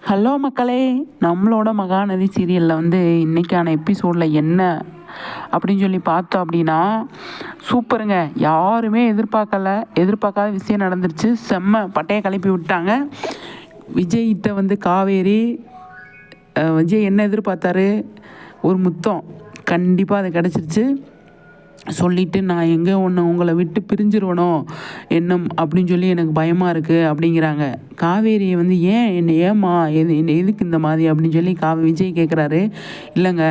Hello மக்களே, நம்மளோட மகாநதி சீரியலில் வந்து இன்றைக்கான எபிசோடில் என்ன அப்படின்னு சொல்லி பார்த்தோம் அப்படின்னா, சூப்பருங்க. யாருமே எதிர்பார்க்காத விஷயம் நடந்துருச்சு. செம்ம பட்டையை கிளப்பி விட்டாங்க. விஜய்கிட்ட வந்து காவேரி, விஜய் என்ன எதிர்பார்த்தாரு? ஒரு முத்தம். கண்டிப்பாக அது கிடச்சிருச்சு. சொல்லிவிட்டு நான் எங்கே உங்களை விட்டு பிரிஞ்சிருவனோ என்ன அப்படின்னு சொல்லி எனக்கு பயமாக இருக்குது அப்படிங்கிறாங்க. காவேரியை வந்து ஏம்மா எதுக்கு இந்த மாதிரி அப்படின்னு சொல்லி விஜய் கேட்குறாரு. இல்லைங்க,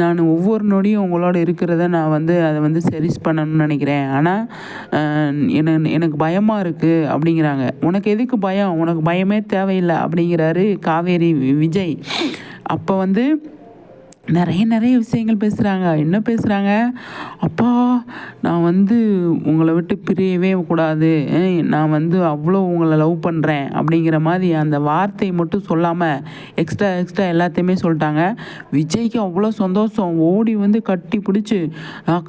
நான் ஒவ்வொரு நொடியும் உங்களோட இருக்கிறத நான் வந்து அதை வந்து சரிஸ் பண்ணணும்னு நினைக்கிறேன். ஆனால் எனக்கு பயமாக இருக்குது அப்படிங்கிறாங்க. உனக்கு எதுக்கு பயம்? உனக்கு பயமே தேவையில்லை அப்படிங்கிறாரு விஜய். அப்போ வந்து நிறைய விஷயங்கள் பேசுகிறாங்க. என்ன பேசுகிறாங்க? அப்பா, நான் வந்து உங்களை விட்டு பிரியவே கூடாது, நான் வந்து அவ்வளோ உங்களை லவ் பண்ணுறேன் அப்படிங்கிற மாதிரி அந்த வார்த்தை மட்டும் சொல்லாமல் எக்ஸ்ட்ரா எல்லாத்தையுமே சொல்லிட்டாங்க. விஜய்க்கு அவ்வளோ சந்தோஷம். ஓடி வந்து கட்டி பிடிச்சி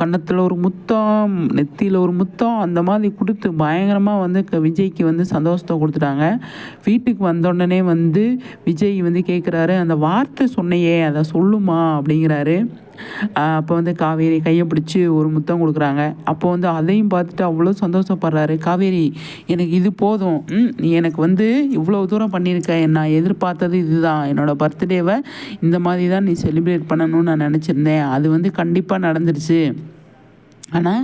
கன்னத்தில் ஒரு முத்தம், நெத்தியில் ஒரு முத்தம், அந்த மாதிரி கொடுத்து பயங்கரமாக வந்து விஜய்க்கு வந்து சந்தோஷத்தை கொடுத்துட்டாங்க. வீட்டுக்கு வந்தோடனே வந்து விஜய் வந்து கேட்குறாரு, அந்த வார்த்தை சொன்னையே அதை சொல்லுமா அப்படிங்கிறாரு. அப்போ வந்து காவேரி கையை பிடிச்சி ஒரு முத்தம் கொடுக்குறாங்க. அப்போ வந்து அதையும் பார்த்துட்டு அவ்வளோ சந்தோஷப்படுறாரு. காவேரி, எனக்கு இது போதும், நீ எனக்கு வந்து இவ்வளோ தூரம் பண்ணியிருக்க, நான் எதிர்பார்த்தது இதுதான். என்னோடய பர்த்டேவை இந்த மாதிரி தான் நீ செலிப்ரேட் பண்ணணும்னு நான் நினச்சிருந்தேன். அது வந்து கண்டிப்பாக நடந்துருச்சு. ஆனால்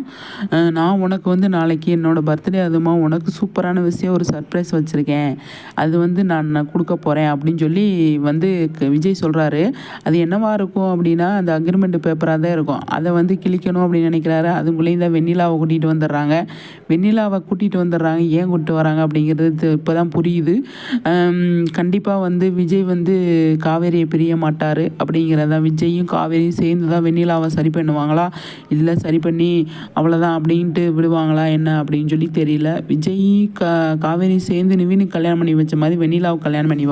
நான் உனக்கு வந்து நாளைக்கு என்னோடய பர்த்டே, அதுமா உனக்கு சூப்பரான விஷயம், ஒரு சர்ப்ரைஸ் வச்சுருக்கேன். அது வந்து நான் கொடுக்க போகிறேன் அப்படின்னு சொல்லி வந்து விஜய் சொல்கிறாரு. அது என்னவாக இருக்கும் அப்படின்னா, அந்த அக்ரிமெண்ட் பேப்பராக தான் இருக்கும். அதை வந்து கிழிக்கணும் அப்படின்னு நினைக்கிறாரு. அதுக்குள்ளேயும் தான் வெண்ணிலாவை கூட்டிகிட்டு வந்துடுறாங்க. ஏன் கூப்பிட்டு வராங்க அப்படிங்கிறது இப்போ தான் புரியுது. கண்டிப்பாக வந்து விஜய் வந்து காவேரியை பிரிய மாட்டார் அப்படிங்கிறத, விஜயும் காவேரியும் சேர்ந்து தான் வெண்ணிலாவை சரி பண்ணுவாங்களா, இல்லை சரி பண்ணி அவ்வளோதான் அப்படின்ட்டு விடுவாங்களா என்ன அப்படின்னு சொல்லி தெரியல. விஜய் காவேரி சேர்ந்து நிவினுக்கு கல்யாணம் பண்ணி வச்ச மாதிரி வெண்ணிலாவுக்கு கல்யாணம் பண்ணி